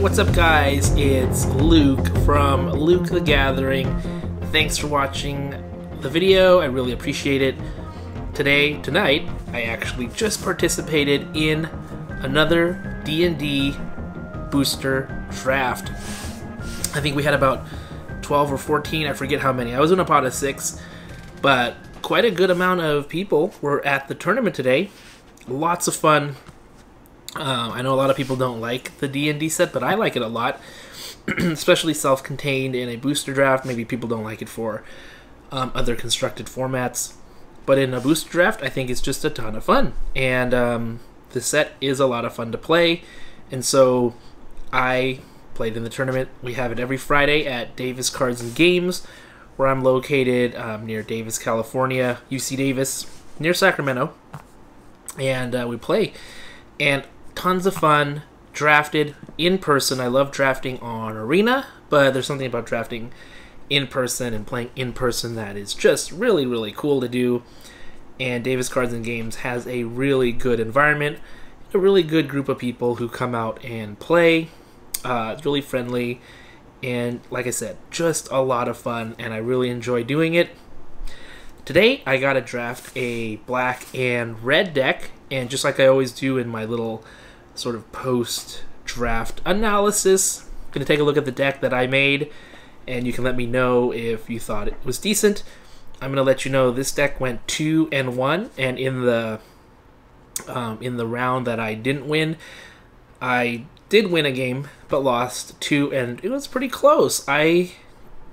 what's up guys? It's Luke from Luke the Gathering. Thanks for watching the video, I really appreciate it. Tonight, I actually just participated in another D&D booster draft. I think we had about 12 or 14, I forget how many. I was in a pot of 6, but quite a good amount of people were at the tournament today. Lots of fun. I know a lot of people don't like the D&D set, but I like it a lot, especially self-contained in a booster draft. Maybe people don't like it for other constructed formats, but in a booster draft, I think it's just a ton of fun, and the set is a lot of fun to play, and so I played in the tournament. We have it every Friday at Davis Cards and Games, where I'm located near Davis, California, UC Davis, near Sacramento, and we play, and tons of fun. Drafted in person. I love drafting on Arena, but there's something about drafting in person and playing in person that is just really, really cool to do. And Davis Cards and Games has a really good environment, a really good group of people who come out and play. It's really friendly, and like I said, just a lot of fun, and I really enjoy doing it. Today, I got to draft a black and red deck, and just like I always do in my little sort of post-draft analysis, I'm going to take a look at the deck that I made, and you can let me know if you thought it was decent. I'm going to let you know this deck went 2-1, and in the round that I didn't win, I did win a game, but lost 2, and it was pretty close. I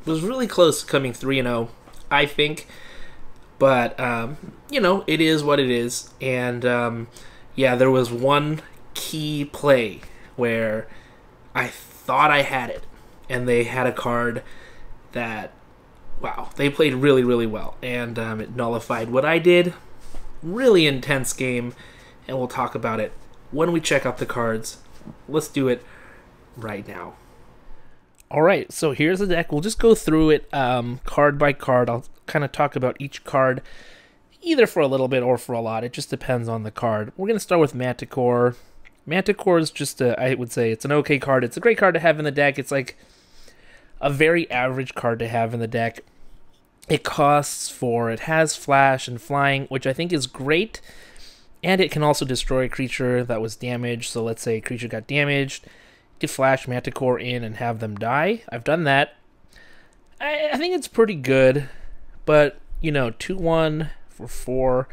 was really close to coming 3-0, I think. But, you know, it is what it is. And, yeah, there was one key play where I thought I had it. And they had a card that, wow, they played really, really well. And it nullified what I did. Really intense game. And we'll talk about it when we check out the cards. Let's do it right now. Alright, so here's the deck. We'll just go through it card by card. I'll kind of talk about each card either for a little bit or for a lot. It just depends on the card. We're going to start with Manticore. Manticore is just I would say it's an okay card. It's a great card to have in the deck. It's like a very average card to have in the deck. It costs 4. It has flash and flying, which I think is great. And it can also destroy a creature that was damaged. So let's say a creature got damaged. You could flash Manticore in and have them die. I've done that. I think it's pretty good. But, you know, 2-1 for 4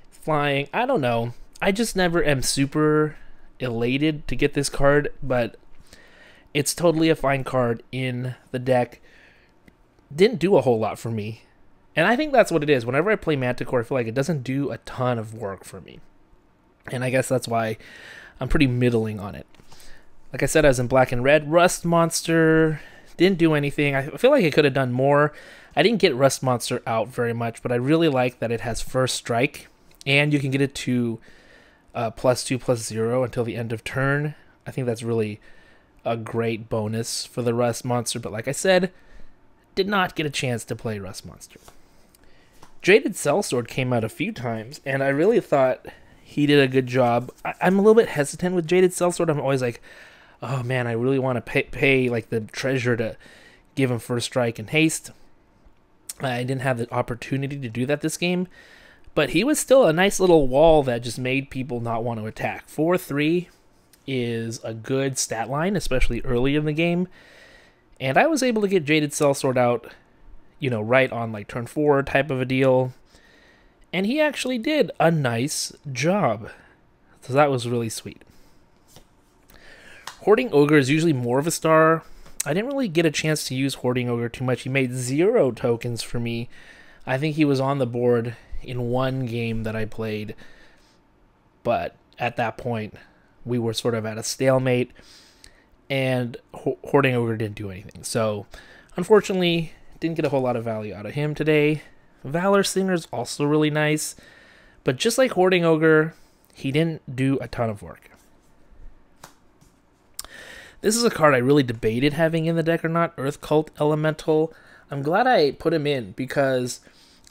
flying, I don't know. I just never am super elated to get this card, but it's totally a fine card in the deck. Didn't do a whole lot for me. And I think that's what it is. Whenever I play Manticore, I feel like it doesn't do a ton of work for me. And I guess that's why I'm pretty middling on it. Like I said, I was in black and red. Rust Monster didn't do anything. I feel like it could have done more. I didn't get Rust Monster out very much, but I really like that it has first strike, and you can get it to +2/+0 until the end of turn. I think that's really a great bonus for the Rust Monster, but like I said, did not get a chance to play Rust Monster. Jaded Sellsword came out a few times, and I really thought he did a good job. I'm a little bit hesitant with Jaded Sellsword. I'm always like, oh man, I really want to pay like the treasure to give him first strike and haste. I didn't have the opportunity to do that this game, but he was still a nice little wall that just made people not want to attack. 4-3 is a good stat line, especially early in the game, and I was able to get Jaded Sellsword out, you know, right on like turn 4 type of a deal, and he actually did a nice job, so that was really sweet. Hoarding Ogre is usually more of a star. I didn't really get a chance to use Hoarding Ogre too much. He made 0 tokens for me. I think he was on the board in one game that I played, but at that point, we were sort of at a stalemate, and Hoarding Ogre didn't do anything. So, unfortunately, didn't get a whole lot of value out of him today. Valor Singer's also really nice, but just like Hoarding Ogre, he didn't do a ton of work. This is a card I really debated having in the deck or not, Earth Cult Elemental. I'm glad I put him in because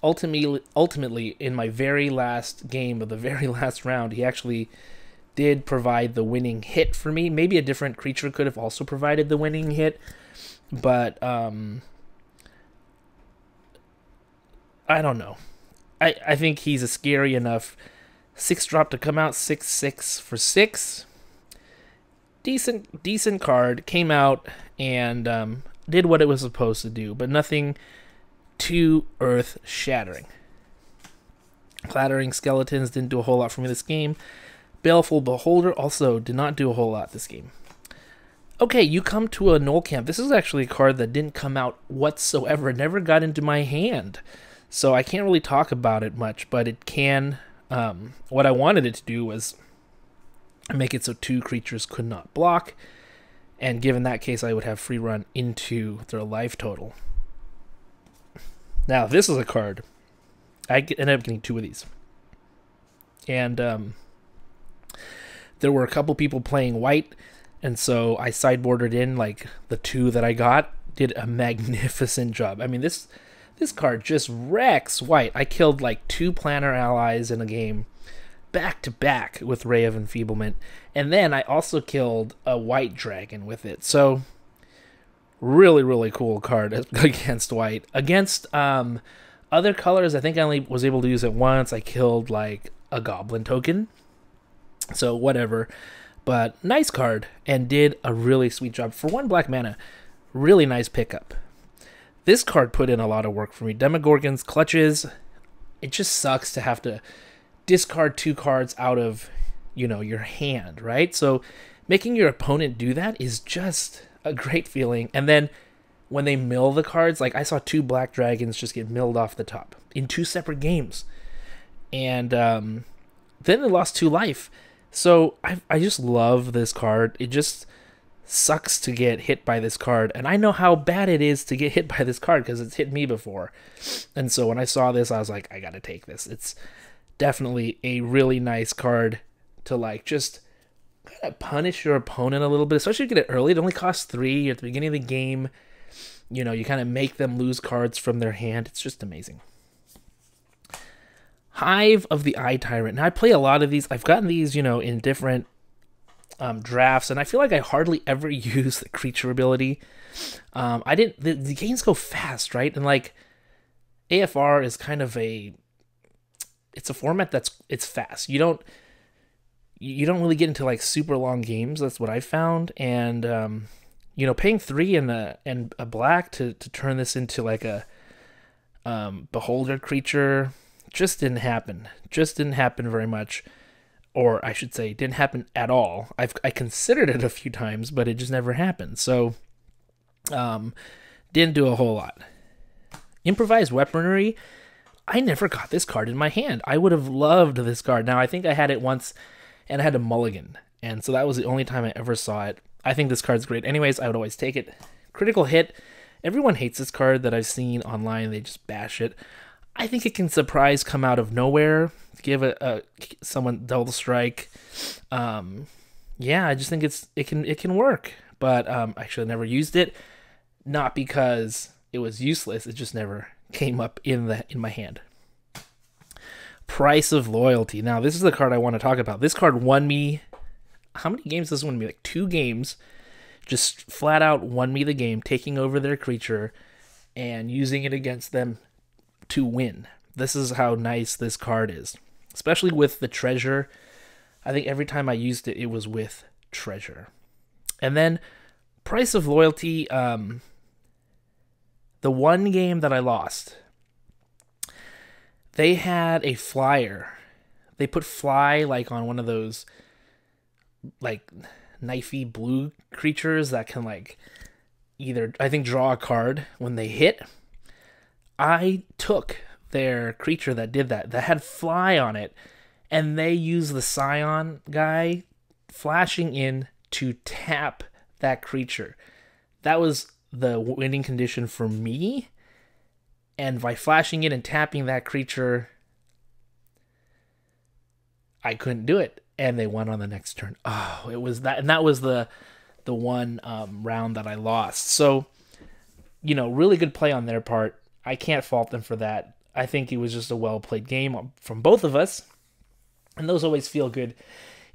ultimately in my very last game of the very last round, he actually did provide the winning hit for me. Maybe a different creature could have also provided the winning hit, but I don't know. I think he's a scary enough 6-drop to come out, 6/6 for 6. Decent card. Came out and did what it was supposed to do, but nothing too earth-shattering. Clattering Skeletons didn't do a whole lot for me this game. Baleful Beholder also did not do a whole lot this game. Okay, you come to a Null Camp. This is actually a card that didn't come out whatsoever. It never got into my hand. So I can't really talk about it much, but it can. What I wanted it to do was make it so 2 creatures could not block. And given that case, I would have free run into their life total. Now, this is a card. I ended up getting 2 of these. And there were a couple people playing white, and so I sideboarded in like the 2 that I got. Did a magnificent job. I mean, this card just wrecks white. I killed like 2 planner allies in a game, back to back with Ray of Enfeeblement, and then I also killed a white dragon with it. So really, really cool card against white. Against other colors, I think I only was able to use it once. I killed like a goblin token, so whatever. But nice card, and did a really sweet job for 1 black mana. Really nice pickup. This card put in a lot of work for me. Demogorgons, Clutches. It just sucks to have to discard 2 cards out of, your hand, right? So making your opponent do that is just a great feeling. And then when they mill the cards, like I saw 2 black dragons just get milled off the top in 2 separate games. And then they lost 2 life. So I just love this card. It just sucks to get hit by this card, and I know how bad it is to get hit by this card because it's hit me before. And so when I saw this, I was like, I gotta take this. It's definitely a really nice card to like just kind of punish your opponent a little bit, especially if you get it early. It only costs 3 at the beginning of the game. You kind of make them lose cards from their hand. It's just amazing. Hive of the Eye Tyrant. Now I play a lot of these. I've gotten these, in different drafts, and I feel like I hardly ever use the creature ability. The games go fast, right? And like AFR is kind of it's a format it's fast. You don't really get into like super long games. That's what I found. And paying 3 and a black to turn this into like a beholder creature just didn't happen. Just didn't happen very much. Or I should say, didn't happen at all. I considered it a few times, but it just never happened. So, didn't do a whole lot. Improvised Weaponry. I never got this card in my hand. I would have loved this card. Now, I think I had it once, and I had a mulligan. And so that was the only time I ever saw it. I think this card's great. Anyways, I would always take it. Critical Hit. Everyone hates this card that I've seen online. They just bash it. I think it can come out of nowhere. Give someone double strike. Yeah, I just think it can work. But actually, I never used it. Not because it was useless. It just never came up in my hand. Price of Loyalty. Now, this is the card I want to talk about. This card won me. How many games does this win me? Like 2 games. Just flat out won me the game, taking over their creature and using it against them to win. This is how nice this card is, especially with the treasure. I think every time I used it, it was with treasure. And then Price of Loyalty, the one game that I lost, they had a flyer. They put fly like on one of those like knifey blue creatures that can like either, I think, draw a card when they hit. I took their creature that did that had fly on it, and they used the Scion guy flashing in to tap that creature. That was the winning condition for me, and by flashing in and tapping that creature, I couldn't do it, and they won on the next turn. Oh, it was that, and that was the one round that I lost. So, really good play on their part. I can't fault them for that. I think it was just a well-played game from both of us, and those always feel good,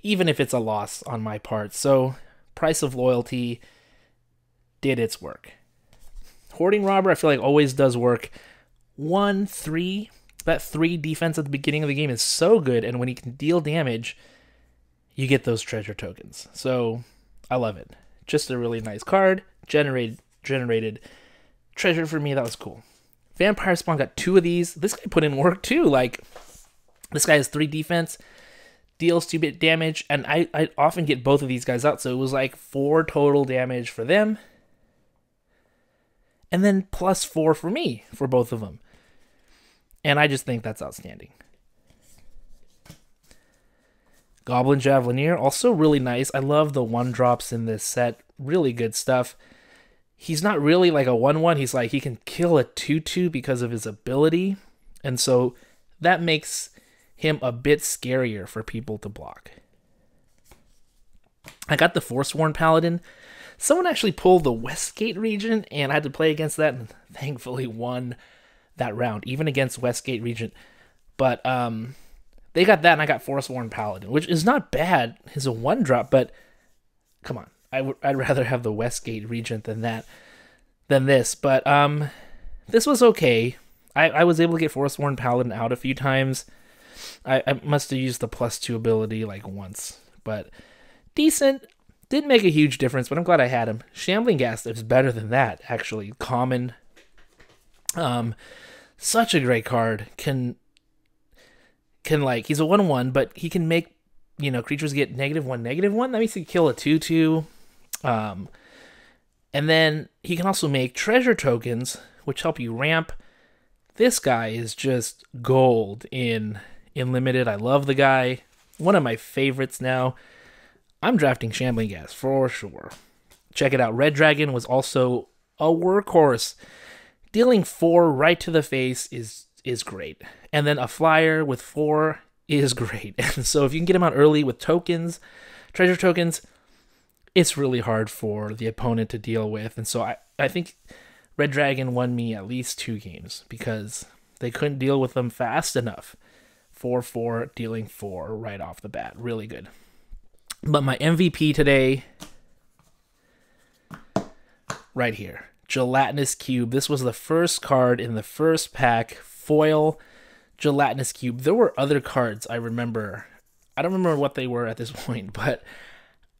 even if it's a loss on my part. So Price of Loyalty did its work. Hoarding Robber, I feel like always does work. 1-3, that 3 defense at the beginning of the game is so good, and when he can deal damage, you get those treasure tokens. So I love it. Just a really nice card. Generated treasure for me. That was cool. Vampire Spawn got 2 of these. This guy put in work too. Like, this guy has 3 defense, deals 2-bit damage, and I often get both of these guys out, so it was like 4 total damage for them, and then +4 for me for both of them. And I just think that's outstanding. Goblin Javelineer, also really nice. I love the 1-drops in this set. Really good stuff. He's not really like a 1-1. He's like, he can kill a 2-2 because of his ability. And so that makes him a bit scarier for people to block. I got the Forsworn Paladin. Someone actually pulled the Westgate Regent, and I had to play against that, and thankfully won that round, even against Westgate Regent. But they got that, and I got Forsworn Paladin, which is not bad. It's a 1-drop, but come on. I'd rather have the Westgate Regent than this. But this was okay. I was able to get Forsworn Paladin out a few times. I must have used the +2 ability like once, but decent. Didn't make a huge difference, but I'm glad I had him. Shambling Ghast is better than that, actually. Common. Such a great card. Can like, he's a 1-1, but he can make, you know, creatures get -1/-1. That means he can kill a 2-2. And then he can also make treasure tokens, which help you ramp. This guy is just gold in Limited. I love the guy. One of my favorites now. I'm drafting Shambling Ghast for sure. Check it out. Red Dragon was also a workhorse. Dealing 4 right to the face is great. And then a flyer with 4 is great. And so if you can get him out early with tokens, treasure tokens, it's really hard for the opponent to deal with. And so I think Red Dragon won me at least 2 games because they couldn't deal with them fast enough. 4/4, dealing 4 right off the bat. Really good. But my MVP today, right here, Gelatinous Cube. This was the first card in the first pack, foil Gelatinous Cube. There were other cards I remember. I don't remember what they were at this point, but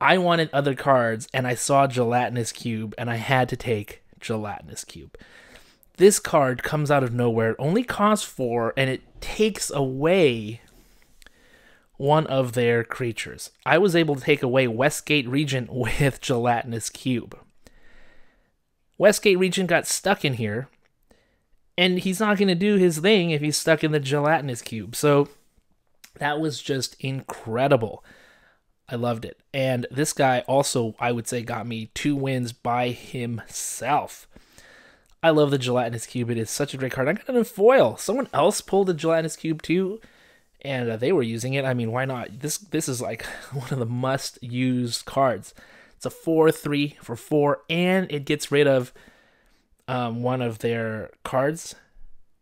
I wanted other cards, and I saw Gelatinous Cube, and I had to take Gelatinous Cube. This card comes out of nowhere. It only costs 4, and it takes away one of their creatures. I was able to take away Westgate Regent with Gelatinous Cube. Westgate Regent got stuck in here, and he's not going to do his thing if he's stuck in the Gelatinous Cube. So that was just incredible. I loved it. And this guy also, I would say, got me 2 wins by himself. I love the Gelatinous Cube. It is such a great card. I got it in foil. Someone else pulled the Gelatinous Cube too, and they were using it. I mean, why not? This is like one of the must-use cards. It's a 4/3 for 4, and it gets rid of one of their cards.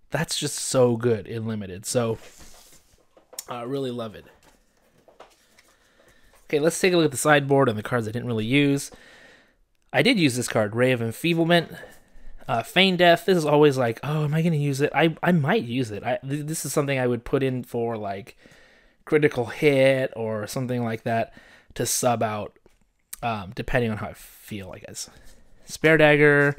That's just so good in Limited. So I really love it. Okay, let's take a look at the sideboard and the cards I didn't really use. I did use this card, Ray of Enfeeblement. Feign Death. This is always like, oh, am I going to use it? I might use it. This is something I would put in for like critical hit or something like that to sub out, depending on how I feel, I guess. Spare Dagger.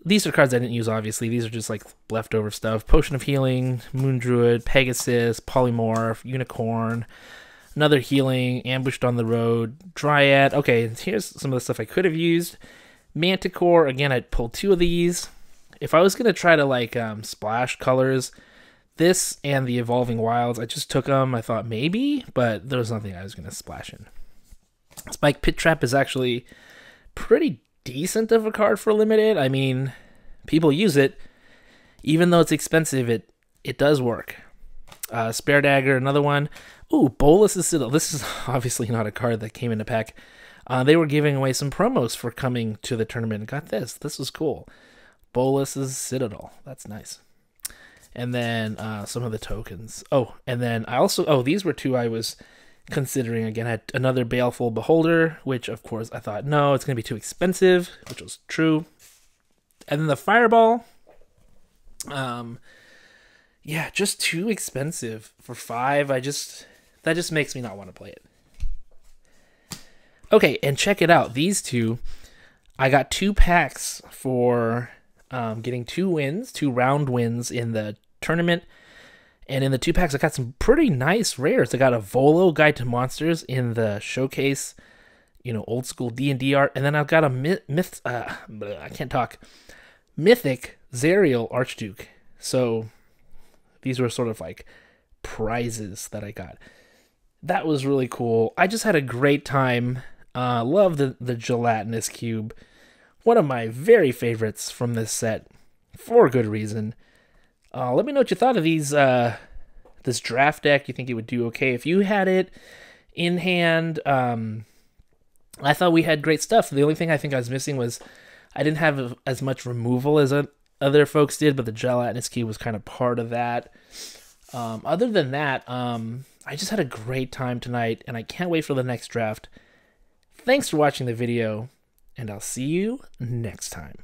These are cards I didn't use, obviously. These are just like leftover stuff. Potion of Healing, Moon Druid, Pegasus, Polymorph, Unicorn, another Healing, Ambushed on the Road, Dryad. Okay, here's some of the stuff I could have used. Manticore, again, I'd pull 2 of these. If I was going to try to like splash colors, this and the Evolving Wilds, I just took them. I thought maybe, but there was nothing I was going to splash in. Spike Pit Trap is actually pretty decent of a card for Limited. I mean, people use it. Even though it's expensive, it does work. Spare Dagger, another one. Ooh, Bolus's Citadel. This is obviously not a card that came in a pack. They were giving away some promos for coming to the tournament. Got this. This was cool. Bolus's Citadel. That's nice. And then some of the tokens. Oh, and then I also... Oh, these were 2 I was considering, again, I had another Baleful Beholder, which, of course, I thought, no, it's going to be too expensive, which was true. And then the Fireball, yeah, just too expensive for 5. That just makes me not want to play it. Okay, and check it out. These two, I got 2 packs for getting 2 wins, 2 round wins in the tournament. And in the 2 packs, I got some pretty nice rares. I got a Volo Guide to Monsters in the showcase, old school D&D art. And then I've got a Mythic Zariel Archduke. So these were sort of like prizes that I got. That was really cool. I just had a great time. Love the gelatinous cube. One of my very favorites from this set, for good reason. Let me know what you thought of these. This draft deck. You think it would do okay if you had it in hand? I thought we had great stuff. The only thing I think I was missing was I didn't have as much removal as other folks did, but the gelatinous cube was kind of part of that. Other than that, I just had a great time tonight, and I can't wait for the next draft. Thanks for watching the video, and I'll see you next time.